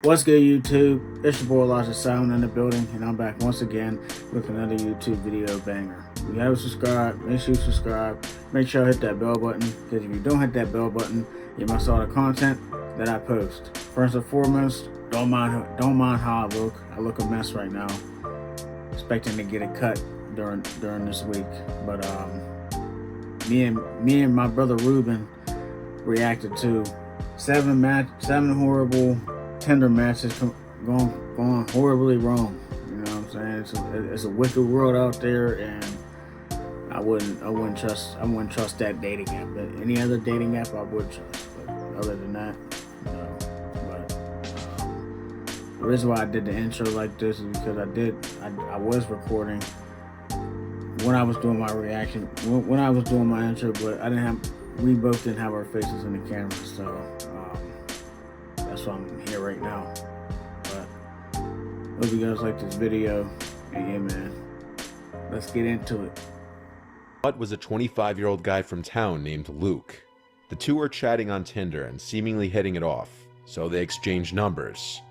What's good, YouTube? It's your boy Elijah Sound in the building, and I'm back once again with another YouTube video banger. If you haven't subscribed, make sure you subscribe. Make sure you hit that bell button, because if you don't hit that bell button, you miss all the content that I post. First and foremost, don't mind how I look. I look a mess right now. Expecting to get a cut during this week, but me and my brother Ruben reacted to seven horrible Tinder matches going horribly wrong. You know what I'm saying? It's a wicked world out there, and I wouldn't trust that dating app. But any other dating app I would trust. But other than that, no. But the reason why I did the intro like this is because I was recording when I was doing my reaction, when I was doing my intro, but we both didn't have our faces in the camera, so that's why I'm here right now. But hope you guys like this video, and yeah, man, let's get into it. What was a 25-year-old guy from town named Luke. The two were chatting on Tinder and seemingly hitting it off, so they exchanged numbers.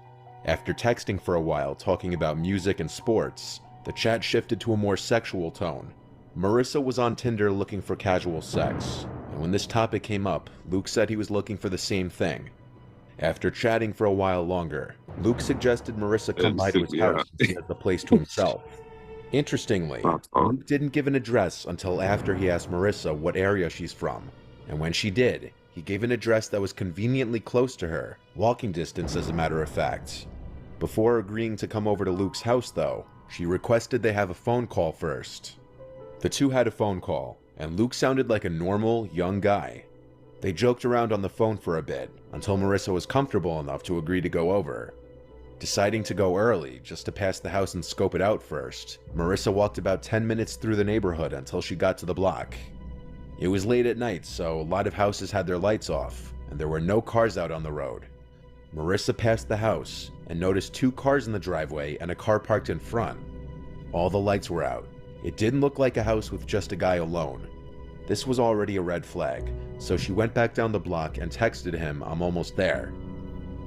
After texting for a while talking about music and sports, the chat shifted to a more sexual tone. Marissa was on Tinder looking for casual sex, and when this topic came up, Luke said he was looking for the same thing. After chatting for a while longer, Luke suggested Marissa come by to his house and he has the place to himself. Interestingly, Luke didn't give an address until after he asked Marissa what area she's from, and when she did, he gave an address that was conveniently close to her, walking distance as a matter of fact. Before agreeing to come over to Luke's house though, she requested they have a phone call first. The two had a phone call, and Luke sounded like a normal, young guy. They joked around on the phone for a bit, until Marissa was comfortable enough to agree to go over. Deciding to go early, just to pass the house and scope it out first, Marissa walked about 10 minutes through the neighborhood until she got to the block. It was late at night, so a lot of houses had their lights off, and there were no cars out on the road. Marissa passed the house, and noticed two cars in the driveway and a car parked in front. All the lights were out. It didn't look like a house with just a guy alone. This was already a red flag, so she went back down the block and texted him, "I'm almost there."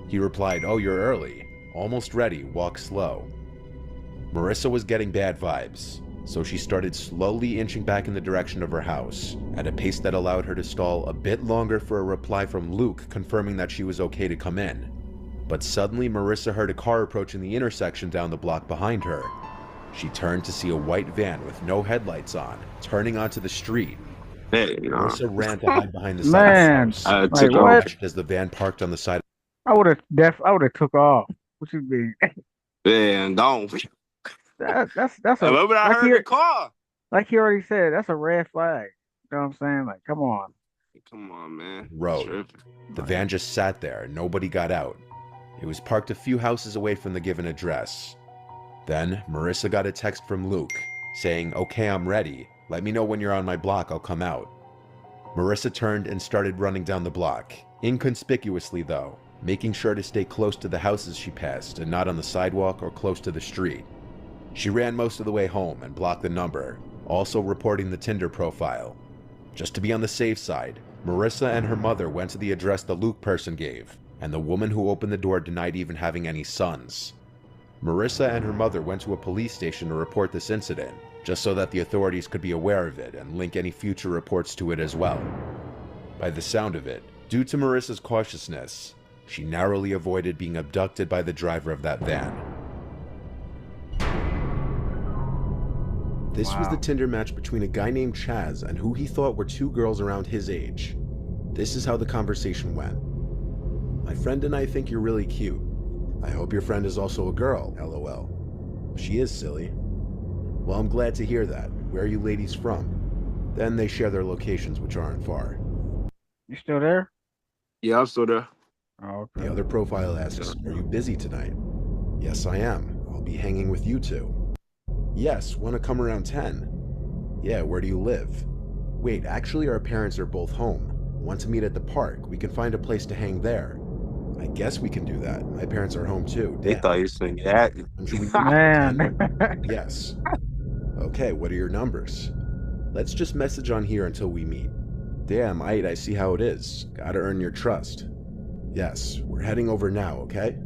He replied, "Oh, you're early. Almost ready, walk slow." Marissa was getting bad vibes, so she started slowly inching back in the direction of her house, at a pace that allowed her to stall a bit longer for a reply from Luke confirming that she was okay to come in. But suddenly Marissa heard a car approaching the intersection down the block behind her. She turned to see a white van with no headlights on, turning onto the street. Marissa ran to hide behind the side of the house. Like what? As the van parked on the side. I would have took off. What you mean? Man, don't. That's I heard the car. Like he already said, that's a red flag. You know what I'm saying? Like, come on. Come on, man. Road. The van just sat there. Nobody got out. It was parked a few houses away from the given address. Then Marissa got a text from Luke saying, "Okay, I'm ready. Let me know when you're on my block, I'll come out." Marissa turned and started running down the block, inconspicuously though, making sure to stay close to the houses she passed and not on the sidewalk or close to the street. She ran most of the way home and blocked the number, also reporting the Tinder profile. Just to be on the safe side, Marissa and her mother went to the address the Luke person gave, and the woman who opened the door denied even having any sons. Marissa and her mother went to a police station to report this incident, just so that the authorities could be aware of it and link any future reports to it as well. By the sound of it, due to Marissa's cautiousness, she narrowly avoided being abducted by the driver of that van. This was the Tinder match between a guy named Chaz and who he thought were two girls around his age. This is how the conversation went. "My friend and I think you're really cute. I hope your friend is also a girl, lol. She is silly. Well, I'm glad to hear that. Where are you ladies from?" Then they share their locations, which aren't far. You still there? Yeah, I'm still there. Oh, okay. The other profile asks, "Are you busy tonight?" "Yes, I am. I'll be hanging with you two." "Yes, want to come around 10? "Yeah, where do you live?" "Wait, actually our parents are both home. Want to meet at the park? We can find a place to hang there." "I guess we can do that. My parents are home too." They thought you were saying that. Man. "Yes." "Okay, what are your numbers?" "Let's just message on here until we meet." "Damn, I see how it is. Gotta earn your trust." "Yes, we're heading over now, okay?"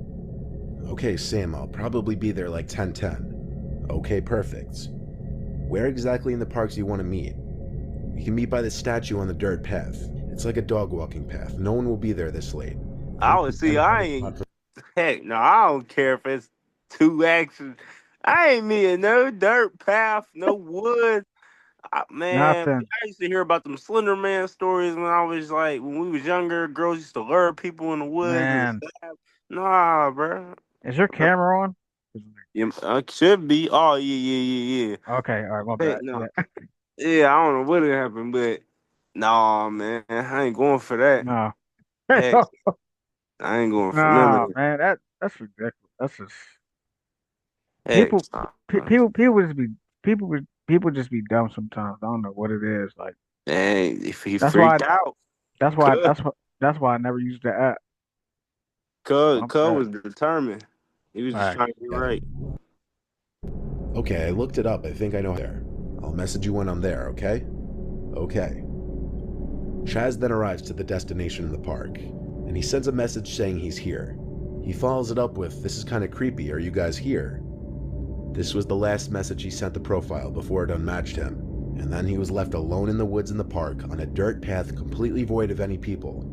Okay, Sam, I'll probably be there like 10:10. Okay, perfect. Where exactly in the park do you want to meet? We can meet by the statue on the dirt path. It's like a dog walking path. No one will be there this late. I would see. I ain't. Heck, no, I don't care if it's 2 actions. I ain't meeting no dirt path, no woods. Man, Nothing, I used to hear about them Slender Man stories when I was like, when we was younger. Girls used to lure people in the woods and man. stuff. Nah, bro. Is your camera on? Yeah, should be. Oh yeah, yeah, yeah, Okay, all right, my yeah. Heck, bad. no. Yeah. Yeah, I don't know what happened, but nah, man, I ain't going for that. No. Heck, I ain't going for none of No, it. man, that's ridiculous. That's just Heck, people. People just be people just be dumb sometimes. I don't know what it is. Like dang, if he that's why freaked out, that's why cuz, that's why I never used the app. cuz, I'm cuz good. was determined. He was just All right. trying to get right. Okay, I looked it up. I think I know there. I'll message you when I'm there, okay? Okay. Chaz then arrives to the destination in the park, and he sends a message saying he's here. He follows it up with, "This is kind of creepy, are you guys here?" This was the last message he sent the profile before it unmatched him, and then he was left alone in the woods in the park on a dirt path completely void of any people.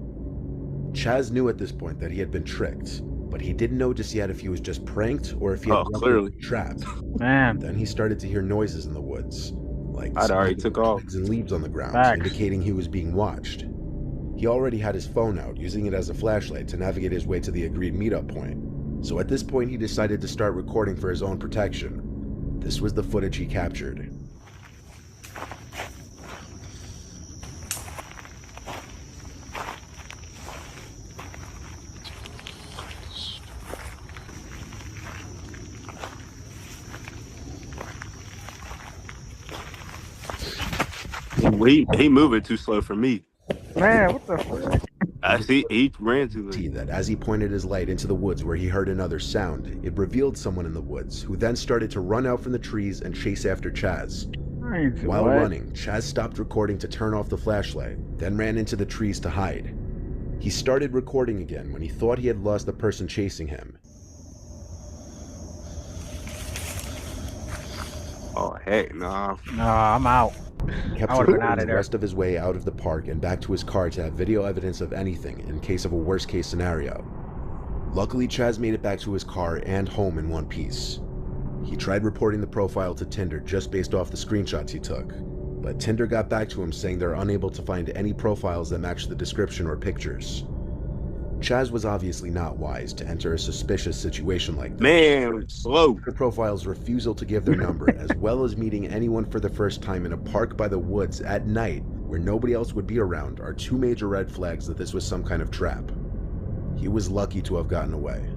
Chaz knew at this point that he had been tricked, but he didn't know just yet if he was just pranked or if he had Oh, really clearly, been trapped. Man, Then he started to hear noises in the woods, like I'd already snapping took of off. twigs and leaves on the ground, facts. indicating he was being watched. He already had his phone out, using it as a flashlight to navigate his way to the agreed meetup point. So at this point, he decided to start recording for his own protection. This was the footage he captured. He moving too slow for me. Man, what the frick? I see he ran too late. That as he pointed his light into the woods where he heard another sound, it revealed someone in the woods, who then started to run out from the trees and chase after Chaz. I ain't While what? running, Chaz stopped recording to turn off the flashlight, then ran into the trees to hide. He started recording again when he thought he had lost the person chasing him. Oh heck, nah. Nah, I'm out. Kept I would have been recording out of the there. rest of his way out of the park and back to his car to have video evidence of anything in case of a worst case scenario. Luckily, Chaz made it back to his car and home in one piece. He tried reporting the profile to Tinder just based off the screenshots he took, but Tinder got back to him saying they're unable to find any profiles that match the description or pictures. Chaz was obviously not wise to enter a suspicious situation like this. Man, slow. Tinder profile's refusal to give their number, as well as meeting anyone for the first time in a park by the woods at night where nobody else would be around, are two major red flags that this was some kind of trap. He was lucky to have gotten away.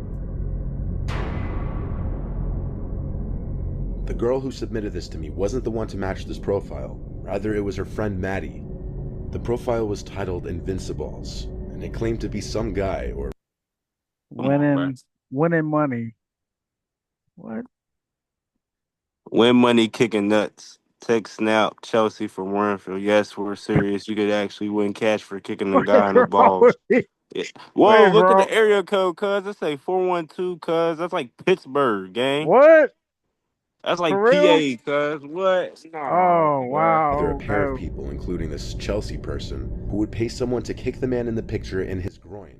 The girl who submitted this to me wasn't the one to match this profile. Rather, it was her friend Maddie. The profile was titled Invincibles, and it claimed to be some guy or Come on, bro. Winning money. What? Win money kicking nuts. Text snap Chelsea from Warrenfield. Yes, we're serious. You could actually win cash for kicking a What is guy in the wrong with balls. me? Yeah. What Whoa, is look at wrong? the area code, cuz. That's like 412, cuz. That's like Pittsburgh, gang. What? That's For like real? PA, cuz. What? Nah, Oh bruh. either a wow! Oh pair of no! people, including this Chelsea person, who would pay someone to kick the man in the picture in his groin.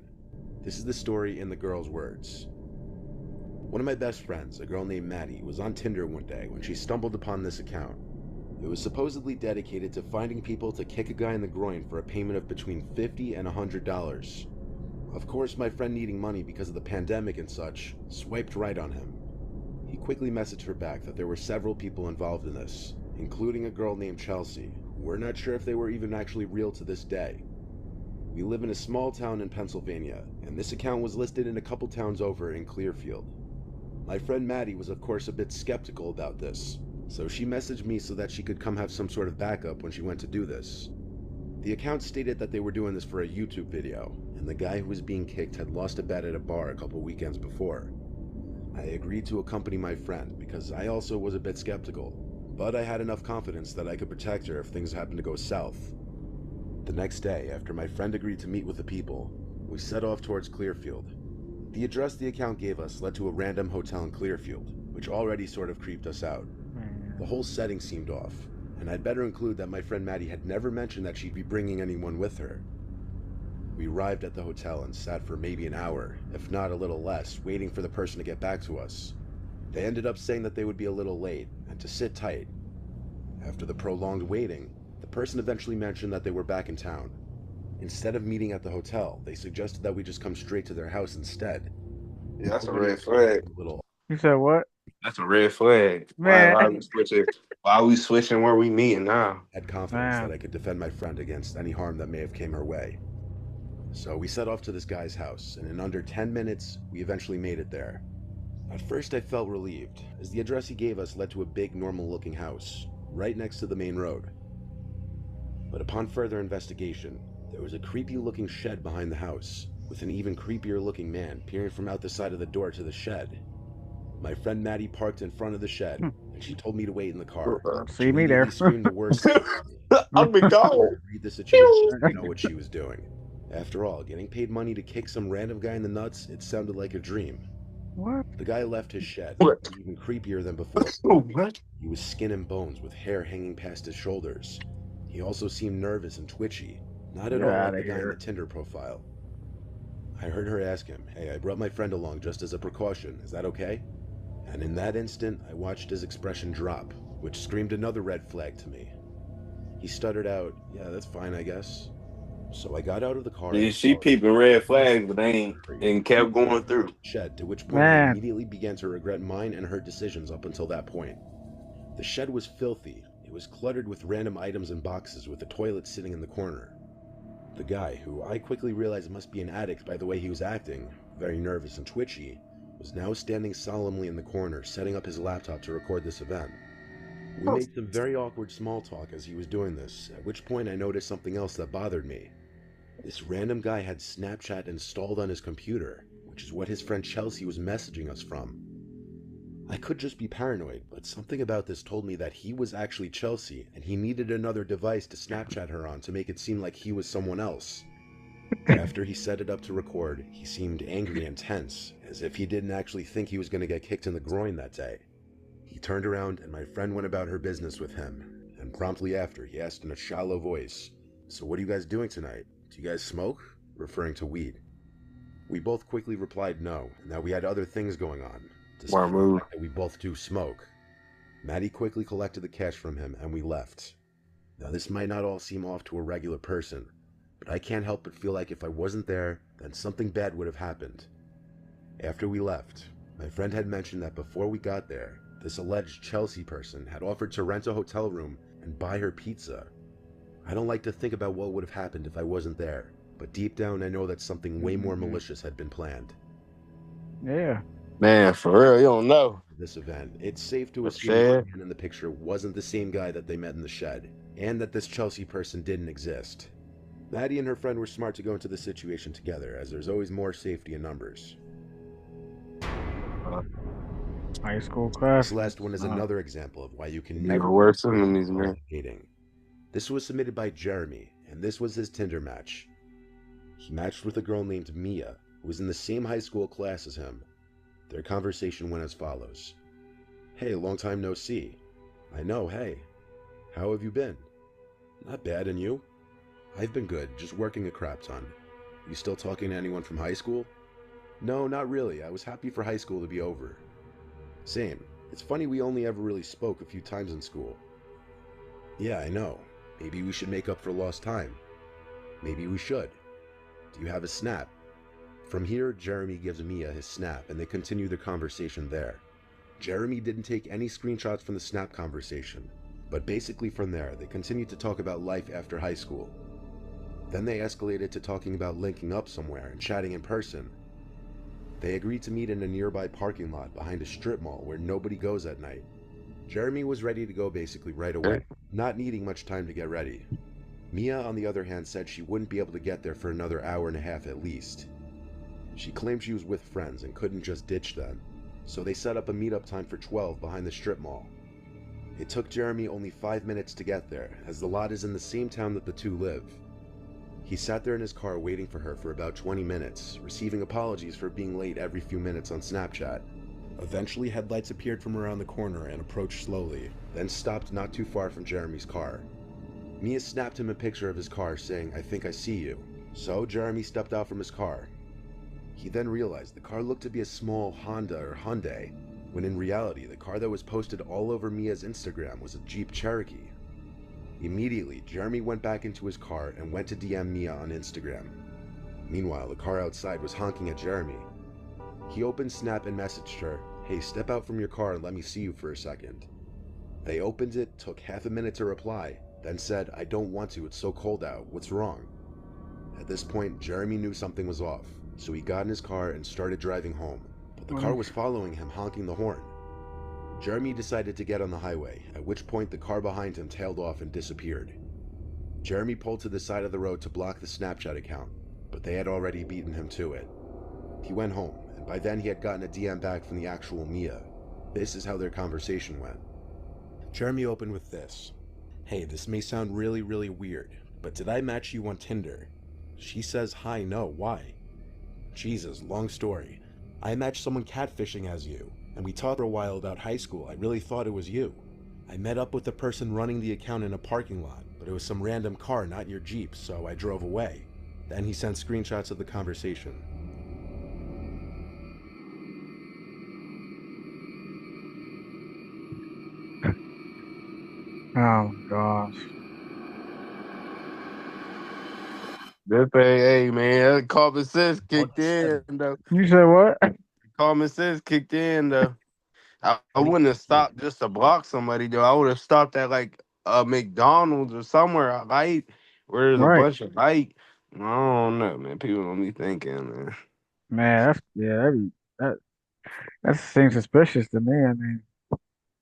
This is the story in the girl's words. One of my best friends, a girl named Maddie, was on Tinder one day when she stumbled upon this account. It was supposedly dedicated to finding people to kick a guy in the groin for a payment of between $50 and $100. Of course, my friend, needing money because of the pandemic and such, swiped right on him. He quickly messaged her back that there were several people involved in this, including a girl named Chelsea. We're not sure if they were even actually real to this day. We live in a small town in Pennsylvania, and this account was listed in a couple towns over in Clearfield. My friend Maddie was of course a bit skeptical about this, so she messaged me so that she could come have some sort of backup when she went to do this. The account stated that they were doing this for a YouTube video, and the guy who was being kicked had lost a bet at a bar a couple weekends before. I agreed to accompany my friend because I also was a bit skeptical, but I had enough confidence that I could protect her if things happened to go south. The next day, after my friend agreed to meet with the people, we set off towards Clearfield. The address the account gave us led to a random hotel in Clearfield, which already sort of creeped us out. The whole setting seemed off, and I'd better include that my friend Maddie had never mentioned that she'd be bringing anyone with her. We arrived at the hotel and sat for maybe an hour, if not a little less, waiting for the person to get back to us. They ended up saying that they would be a little late, and to sit tight. After the prolonged waiting, the person eventually mentioned that they were back in town. Instead of meeting at the hotel, they suggested that we just come straight to their house instead. Yeah, that's a red flag. You said what? That's a red flag. Man. Why we switching? Why we switching where we meeting now? Had confidence Man. that I could defend my friend against any harm that may have came her way. So we set off to this guy's house, and in under 10 minutes, we eventually made it there. At first I felt relieved, as the address he gave us led to a big normal-looking house, right next to the main road. But upon further investigation, there was a creepy-looking shed behind the house, with an even creepier-looking man peering from out the side of the door to the shed. My friend Maddie parked in front of the shed, and she told me to wait in the car. See me there. She screamed the worst. I've been gone. Read the situation, you know what she was doing. After all, getting paid money to kick some random guy in the nuts, it sounded like a dream. What? The guy left his shed, What? even creepier than before. What? He was skin and bones with hair hanging past his shoulders. He also seemed nervous and twitchy, not at Get all outta like the guy in here. the Tinder profile. I heard her ask him, "Hey, I brought my friend along just as a precaution, is that okay?" And in that instant, I watched his expression drop, which screamed another red flag to me. He stuttered out, "Yeah, that's fine, I guess." So I got out of the car. Yeah, she peeping red flags, but they ain't kept going through. Shed, to which point I Man. immediately began to regret mine and her decisions up until that point. The shed was filthy. It was cluttered with random items and boxes, with a toilet sitting in the corner. The guy, who I quickly realized must be an addict by the way he was acting, very nervous and twitchy, was now standing solemnly in the corner, setting up his laptop to record this event. We made some very awkward small talk as he was doing this, at which point I noticed something else that bothered me. This random guy had Snapchat installed on his computer, which is what his friend Chelsea was messaging us from. I could just be paranoid, but something about this told me that he was actually Chelsea, and he needed another device to Snapchat her on to make it seem like he was someone else. After he set it up to record, he seemed angry and tense, as if he didn't actually think he was going to get kicked in the groin that day. He turned around and my friend went about her business with him, and promptly after he asked in a shallow voice, "So what are you guys doing tonight? Do you guys smoke?" referring to weed. We both quickly replied no, and that we had other things going on, despite the fact that we both do smoke. Maddie quickly collected the cash from him and we left. Now this might not all seem off to a regular person, but I can't help but feel like if I wasn't there, then something bad would have happened. After we left, my friend had mentioned that before we got there, this alleged Chelsea person had offered to rent a hotel room and buy her pizza. I don't like to think about what would have happened if I wasn't there, but deep down I know that something way more malicious had been planned. Yeah. Man, for real, you don't know. This event, it's safe to That's assume the sad. man in the picture wasn't the same guy that they met in the shed, and that this Chelsea person didn't exist. Maddie and her friend were smart to go into the situation together, as there's always more safety in numbers. High school class. This last one is another example of why you can Never never worse enemies, man. dating. This was submitted by Jeremy, and this was his Tinder match. He matched with a girl named Mia, who was in the same high school class as him. Their conversation went as follows. "Hey, long time no see." "I know, hey. How have you been?" "Not bad, and you?" "I've been good, just working a crap ton." "You still talking to anyone from high school?" "No, not really. I was happy for high school to be over." "Same. It's funny we only ever really spoke a few times in school." "Yeah, I know. Maybe we should make up for lost time." "Maybe we should. Do you have a Snap?" From here, Jeremy gives Mia his Snap, and they continue their conversation there. Jeremy didn't take any screenshots from the Snap conversation, but basically from there, they continued to talk about life after high school. Then they escalated to talking about linking up somewhere and chatting in person. They agreed to meet in a nearby parking lot behind a strip mall where nobody goes at night. Jeremy was ready to go basically right away, not needing much time to get ready. Mia, on the other hand, said she wouldn't be able to get there for another hour and a half at least. She claimed she was with friends and couldn't just ditch them, so they set up a meetup time for 12 behind the strip mall. It took Jeremy only 5 minutes to get there, as the lot is in the same town that the two live. He sat there in his car waiting for her for about 20 minutes, receiving apologies for being late every few minutes on Snapchat. Eventually, headlights appeared from around the corner and approached slowly, then stopped not too far from Jeremy's car. Mia snapped him a picture of his car saying, "I think I see you." So Jeremy stepped out from his car. He then realized the car looked to be a small Honda or Hyundai, when in reality the car that was posted all over Mia's Instagram was a Jeep Cherokee. Immediately, Jeremy went back into his car and went to DM Mia on Instagram. Meanwhile, the car outside was honking at Jeremy. He opened Snap and messaged her, "Hey, step out from your car and let me see you for a second." They opened it, took half a minute to reply, then said, "I don't want to, it's so cold out, what's wrong?" At this point, Jeremy knew something was off, so he got in his car and started driving home, but the car was following him, honking the horn. Jeremy decided to get on the highway, at which point the car behind him tailed off and disappeared. Jeremy pulled to the side of the road to block the Snapchat account, but they had already beaten him to it. He went home, and by then he had gotten a DM back from the actual Mia. This is how their conversation went. Jeremy opened with this: "Hey, this may sound really weird, but did I match you on Tinder?" She says, "Hi, no, why?" "Jesus, long story. I matched someone catfishing as you, and we talked for a while about high school. I really thought it was you. I met up with the person running the account in a parking lot, but it was some random car, not your Jeep, so I drove away." Then he sent screenshots of the conversation. Oh gosh. This thing, hey man, common sense kicked in though. You said what? Common sense kicked in though. I wouldn't have stopped just to block somebody though. I would have stopped at like a McDonald's or somewhere a light where there's a Right. bunch of light. I don't know, man. People don't be thinking, man. Man, that's yeah, that seems suspicious to me. I mean,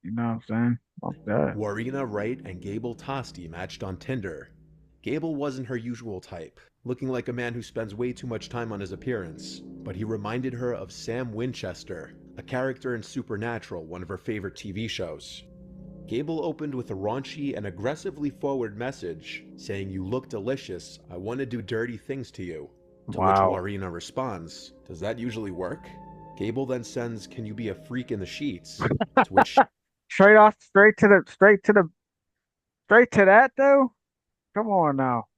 you know what I'm saying? Fuck that. Warina Wright and Gable Tosti matched on Tinder. Gable wasn't her usual type, looking like a man who spends way too much time on his appearance, but he reminded her of Sam Winchester, a character in Supernatural, one of her favorite TV shows. Gable opened with a raunchy and aggressively forward message, saying, "You look delicious, I want to do dirty things to you." To which Wow. Warina responds, "Does that usually work?" Gable then sends, "Can you be a freak in the sheets?" To which Straight to that though? Come on now.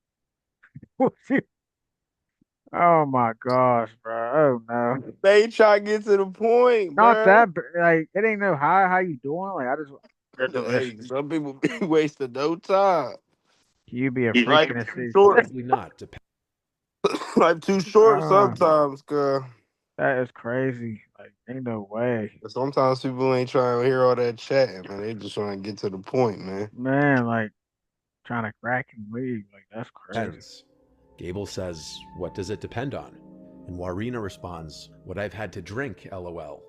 Oh my gosh, bro. Oh no. They try to get to the point, Not bro. that like it ain't no hi, how you doing? Like I just you're delicious. Hey, some people be wasting no time. You be a freak Life in the too city. short. probably not, Life too short Oh, sometimes, girl. that is crazy. Like ain't no way. But sometimes people ain't trying to hear all that chatting, man. They just trying to get to the point, man. Man, like trying to crack and leave. Like that's crazy. depends. Gable says, "What does it depend on?" And Warina responds, "What I've had to drink, lol."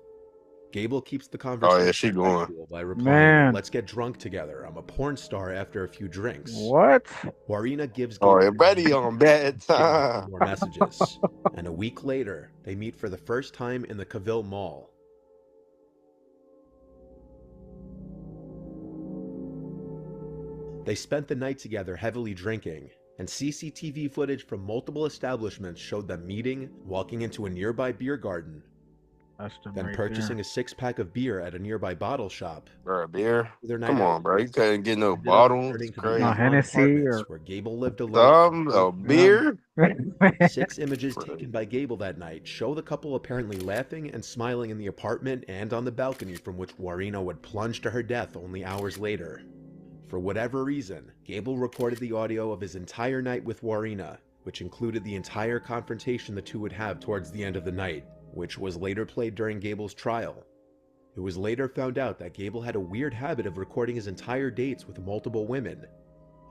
Gable keeps the Oh yeah, she conversation going. sexual by replying, Man, "Let's get drunk together. I'm a porn star after a few drinks." what? Warina gives Oh, Gable everybody on bad time. more messages, and a week later, they meet for the first time in the Cavill Mall. They spent the night together heavily drinking, and CCTV footage from multiple establishments showed them meeting, walking into a nearby beer garden, That's them then right purchasing there. a six-pack of beer at a nearby bottle shop. Bro, beer. Their night Come out on, bro. You couldn't get no ended up bottles. It's returning to the No crazy. Avalon Hennessy Apartments, or where Gable lived alone. Some a no. beer. 6 images taken by Gable that night show the couple apparently laughing and smiling in the apartment and on the balcony from which Warina would plunge to her death only hours later. For whatever reason, Gable recorded the audio of his entire night with Warina, which included the entire confrontation the two would have towards the end of the night, which was later played during Gable's trial. It was later found out that Gable had a weird habit of recording his entire dates with multiple women.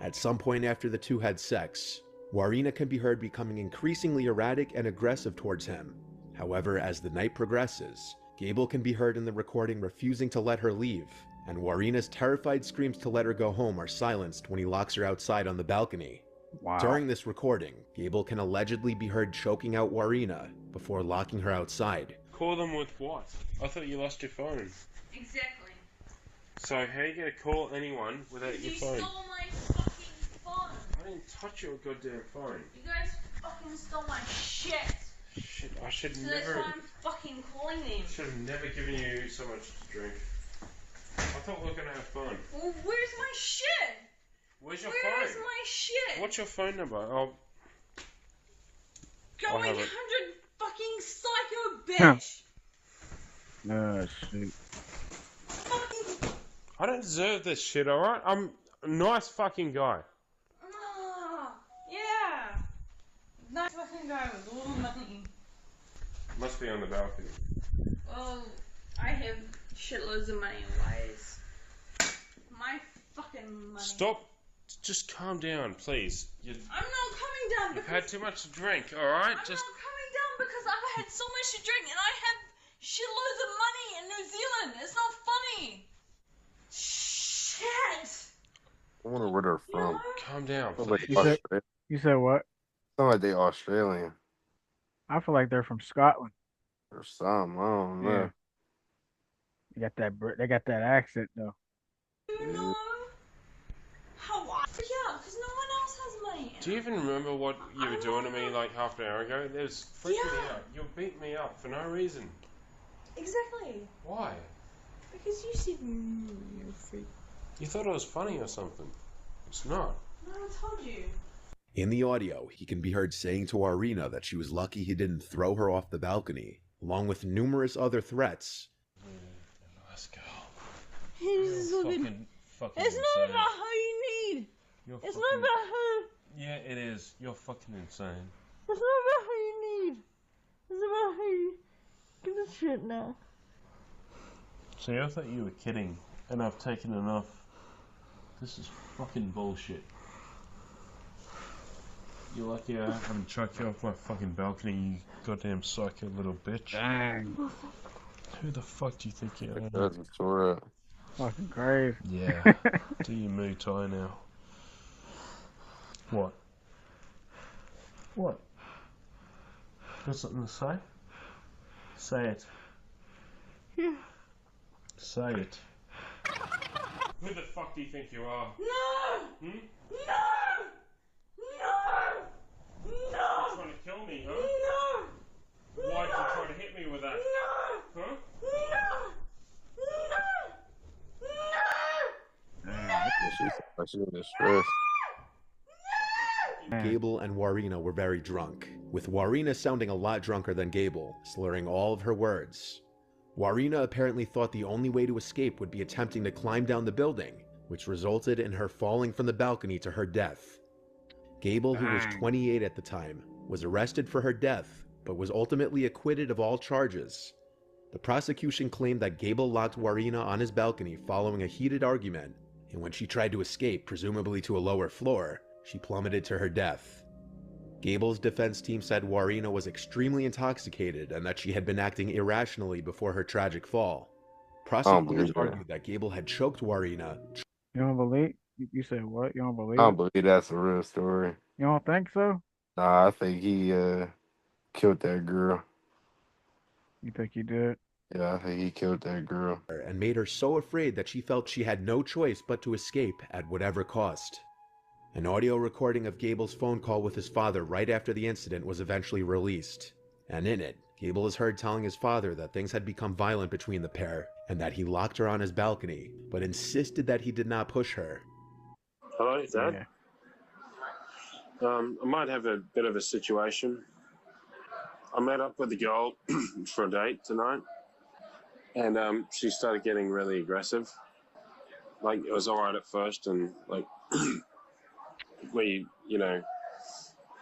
At some point after the two had sex, Warina can be heard becoming increasingly erratic and aggressive towards him. However, as the night progresses, Gable can be heard in the recording refusing to let her leave, and Warina's terrified screams to let her go home are silenced when he locks her outside on the balcony. Wow. During this recording, Gable can allegedly be heard choking out Warina before locking her outside. Call them with what? I thought you lost your phone. Exactly. So how are you going to call anyone without your You phone? stole my fucking phone. I didn't touch your goddamn phone. You guys fucking stole my shit. Shit, I should So never. that's why I'm fucking calling them. Should have never given you so much to drink. I thought we were gonna have fun. Well, where's my shit? Where's your Where's phone? my shit? What's your phone number? I'll Going have it. 100 fucking psycho bitch. Oh, shit. Fucking. I don't deserve this shit, alright? I'm a nice fucking guy. Yeah. Nice fucking guy with all the money. Must be on the balcony. Well, I have shitloads of money always. My fucking money. Stop. Just calm down, please. I'm not coming down You've because had too much to drink, alright? I'm Just. not coming down because I've had so much to drink and I have shitloads of money in New Zealand. It's not funny. Shit. I wonder where they're You know? from. Calm down, Sounds like please. You said what? Sound like they Australian I feel like they're from Scotland. or something. I don't know. Yeah. They got that accent though. You know how I freak out because no one else has money. Do you even remember what you were doing to me like half an hour ago? It was freaking me Yeah. out. You beat me up for no reason. Exactly. Why? Because you said you're a freak. You thought it was funny or something. It's not. No, I told you. In the audio, he can be heard saying to Warina that she was lucky he didn't throw her off the balcony, along with numerous other threats. Nice girl. He's Fucking It's not about how you need. It's not about how. Yeah, it is. You're fucking insane. It's not about how you need. It's about how you give a shit now. See, I thought you were kidding, and I've taken enough. This is fucking bullshit. You're lucky I haven't chucked you off my fucking balcony, you goddamn psycho little bitch. Dang. Who the fuck do you think you are? That's Victoria. Fucking crazy. Yeah. Do your Muay Thai now. What? What? Got something to say? Say it. Yeah. Say it. Who the fuck do you think you are? No! Hmm? No! No! You're No! trying to kill me, huh? No! Why'd you try to hit me with that? No! Huh? No! No! She's in distress. Gable and Warina were very drunk, with Warina sounding a lot drunker than Gable, slurring all of her words. Warina apparently thought the only way to escape would be attempting to climb down the building, which resulted in her falling from the balcony to her death. Gable, who was 28 at the time, was arrested for her death, but was ultimately acquitted of all charges. The prosecution claimed that Gable locked Warina on his balcony following a heated argument, and when she tried to escape, presumably to a lower floor, she plummeted to her death. Gable's defense team said Warina was extremely intoxicated and that she had been acting irrationally before her tragic fall. Prosecutors argued that Gable had choked Warina. You don't believe? You said what? You don't believe? I don't believe that's a real story. You don't think so? Nah, I think he killed that girl. You think he did? Yeah, I think he killed that girl. And made her so afraid that she felt she had no choice but to escape at whatever cost. An audio recording of Gable's phone call with his father right after the incident was eventually released, and in it, Gable is heard telling his father that things had become violent between the pair, and that he locked her on his balcony, but insisted that he did not push her. Hello, Dad? Yeah. I might have a bit of a situation. I met up with a girl for a date tonight, and she started getting really aggressive. Like, it was alright at first, and like, we,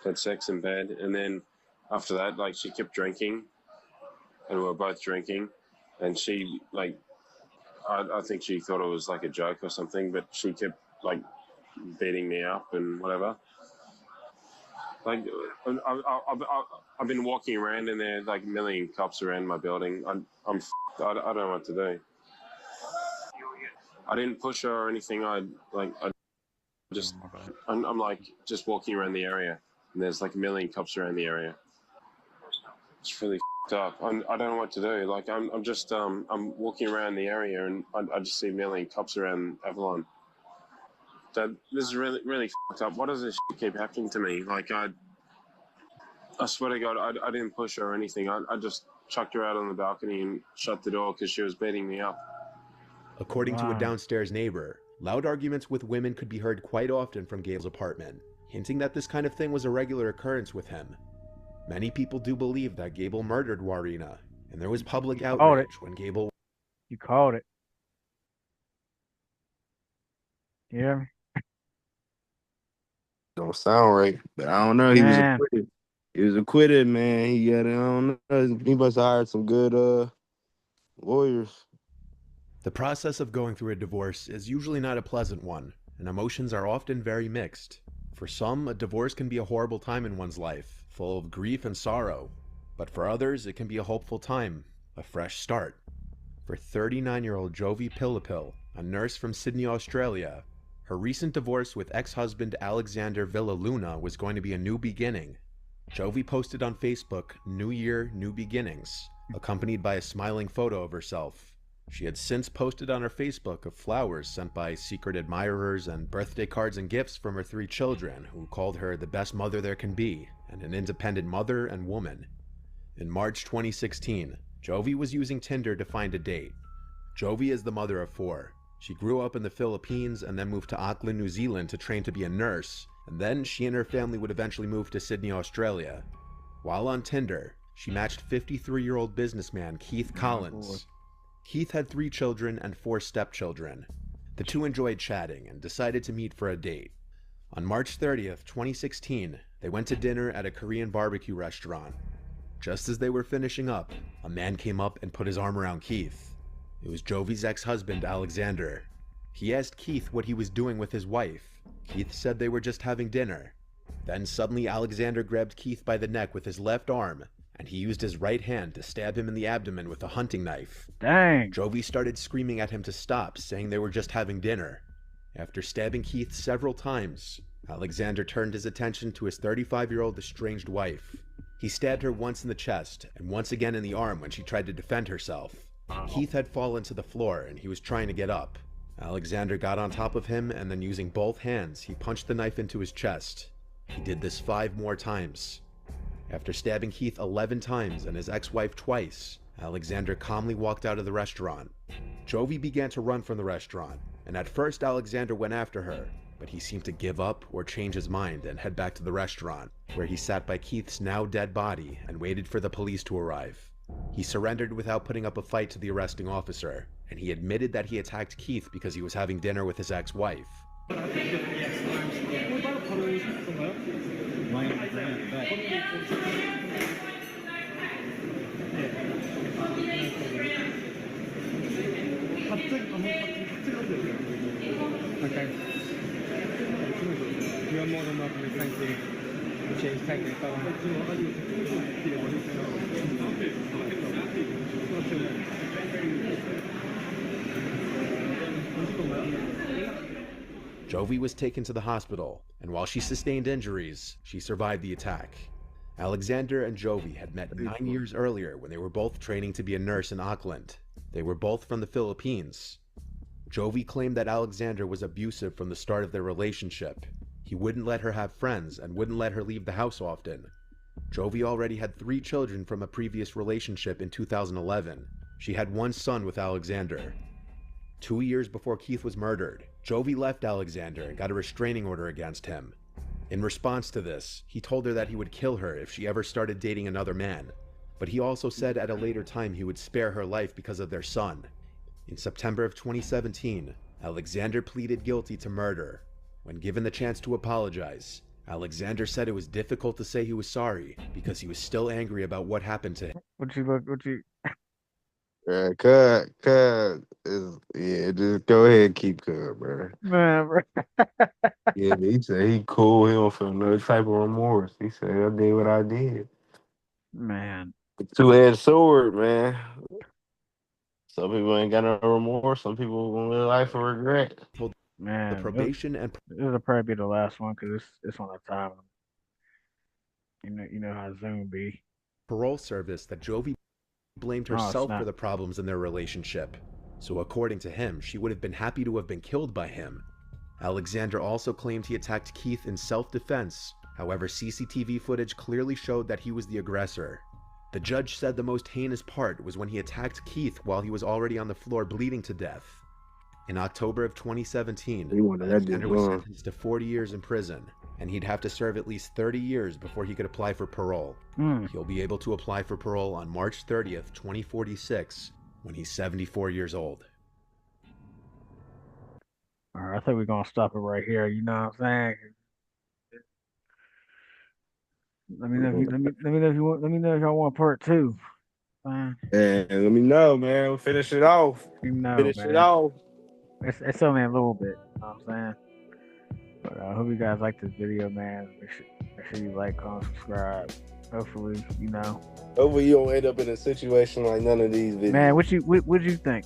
had sex in bed, and then after that, like, she kept drinking, and we were both drinking, and she, like, I think she thought it was like a joke or something, but she kept, like, beating me up and whatever. Like, I've been walking around and there are like a million cops around my building. I don't know what to do. I didn't push her or anything. I'm like just walking around the area and there's like a million cops around the area. It's really up. I don't know what to do. Like I'm walking around the area and I just see a million cops around Avalon. Dad, this is really, really fucked up. Why does this shit keep happening to me? Like, I swear to God, I didn't push her or anything. I just chucked her out on the balcony and shut the door because she was beating me up. According to a Wow. downstairs neighbor, loud arguments with women could be heard quite often from Gable's apartment, hinting that this kind of thing was a regular occurrence with him. Many people do believe that Gable murdered Warina, and there was public You called outrage it. when Gable You called it. Yeah, Don't sound right, but I don't know. He was man. acquitted. He was acquitted, man. He got, I don't know. He must have hired some good lawyers. The process of going through a divorce is usually not a pleasant one, and emotions are often very mixed. For some, a divorce can be a horrible time in one's life, full of grief and sorrow. But for others, it can be a hopeful time, a fresh start. For 39-year-old Jovi Pillipil, a nurse from Sydney, Australia, her recent divorce with ex-husband Alexander Villaluna was going to be a new beginning. Jovi posted on Facebook, "New Year, New Beginnings," accompanied by a smiling photo of herself. She had since posted on her Facebook of flowers sent by secret admirers and birthday cards and gifts from her 3 children, who called her the best mother there can be, and an independent mother and woman. In March 2016, Jovi was using Tinder to find a date. Jovi is the mother of 4. She grew up in the Philippines and then moved to Auckland, New Zealand to train to be a nurse, and then she and her family would eventually move to Sydney, Australia. While on Tinder, she matched 53-year-old businessman Keith Collins. Keith had 3 children and 4 stepchildren. The two enjoyed chatting and decided to meet for a date. On March 30th, 2016, they went to dinner at a Korean barbecue restaurant. Just as they were finishing up, a man came up and put his arm around Keith. It was Jovi's ex-husband, Alexander. He asked Keith what he was doing with his wife. Keith said they were just having dinner. Then suddenly Alexander grabbed Keith by the neck with his left arm, and he used his right hand to stab him in the abdomen with a hunting knife. Dang. Jovi started screaming at him to stop, saying they were just having dinner. After stabbing Keith several times, Alexander turned his attention to his 35-year-old estranged wife. He stabbed her once in the chest and once again in the arm when she tried to defend herself. Keith had fallen to the floor and he was trying to get up. Alexander got on top of him, and then using both hands, he punched the knife into his chest. He did this 5 more times. After stabbing Keith 11 times and his ex-wife twice, Alexander calmly walked out of the restaurant. Jovi began to run from the restaurant, and at first Alexander went after her, but he seemed to give up or change his mind and head back to the restaurant, where he sat by Keith's now dead body and waited for the police to arrive. He surrendered without putting up a fight to the arresting officer, and he admitted that he attacked Keith because he was having dinner with his ex-wife. Jovi was taken to the hospital, and while she sustained injuries, she survived the attack. Alexander and Jovi had met 9 years earlier when they were both training to be a nurse in Auckland. They were both from the Philippines. Jovi claimed that Alexander was abusive from the start of their relationship. He wouldn't let her have friends and wouldn't let her leave the house often. Jovi already had 3 children from a previous relationship in 2011. She had 1 son with Alexander. 2 years before Keith was murdered, Jovi left Alexander and got a restraining order against him. In response to this, he told her that he would kill her if she ever started dating another man, but he also said at a later time he would spare her life because of their son. In September of 2017, Alexander pleaded guilty to murder. When given the chance to apologize, Alexander said it was difficult to say he was sorry because he was still angry about what happened to him. What you Yeah, just go ahead and keep cut, bro. man, bro. Yeah, he said he cool. He don't feel no type of remorse. He said, I did what I did. Man. Two-edged sword, man. Some people ain't got no remorse. Some people gonna live life of regret. Man, The probation and this will probably be the last one because it's on the time. You know how Zoom be. parole service that Jovi blamed herself for the problems in their relationship. So according to him, she would have been happy to have been killed by him. Alexander also claimed he attacked Keith in self-defense. However, CCTV footage clearly showed that he was the aggressor. The judge said the most heinous part was when he attacked Keith while he was already on the floor bleeding to death. In October of 2017, Alexander was sentenced to 40 years in prison, and he'd have to serve at least 30 years before he could apply for parole. He'll be able to apply for parole on March 30th, 2046, when he's 74 years old. All right, I think we're gonna stop it right here. You know what I'm saying? Let me know if you let me know if y'all want part 2. And let me know, man. We'll finish it off. You know, Finish man. it off. It's only a little bit. You know what I'm saying? But I hope you guys like this video, man. Make sure you like, comment, subscribe. Hopefully, you know. Hopefully you don't end up in a situation like none of these videos. Man, what you think?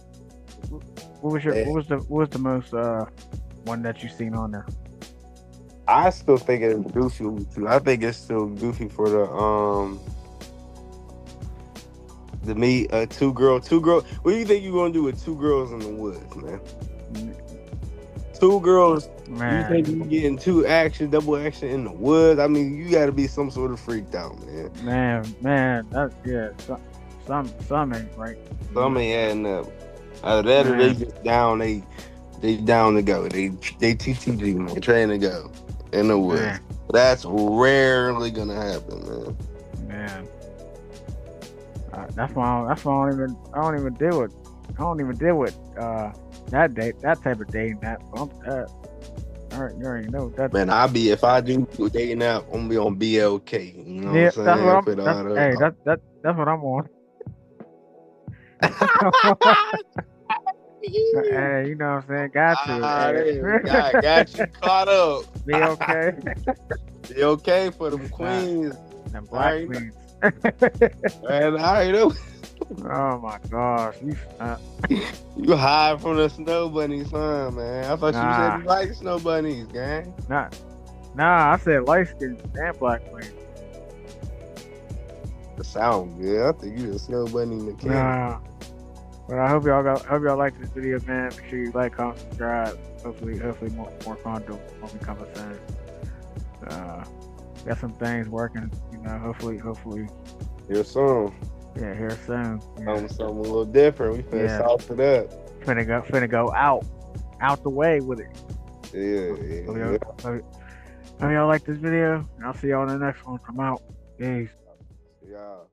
What was the most one that you seen on there? I still think it's goofy. I think it's still goofy for the meet two girl. What do you think you're gonna do with 2 girls in the woods, man? 2 girls. Man. You think you getting double action in the woods? I mean, you got to be some sort of freaked out, man. Man, some ain't right. Some ain't adding up. Either that or they just down. They down to go. They TTG, man, trying to go in the woods. Man. That's rarely gonna happen, man. That's why I don't even deal with that type of dating app. You already know that. Man, if I do dating app, I'm gonna be on BLK. You know what I'm saying? That's what I'm on. Hey, you know what I'm saying? Got you. Got you caught up. Be okay. Be okay for them queens. Them black queens. Man, I know. Oh my gosh. You hide from the snow bunnies, huh, man? I thought you said you like snow bunnies, gang. Nah, I said light skin and black queens. It sound good. I think you a snow bunny mechanic. Nah. But I hope y'all like this video, man. Make sure you like, comment, subscribe. Hopefully more content will be coming soon. Got some things working, you know. Hopefully. Here soon. Yeah, here soon. Yeah. Something a little different. We finna sauce it up. Finna go out the way with it. Yeah. Hope y'all like this video. And I'll see y'all in the next one. I'm out. Peace. Yeah.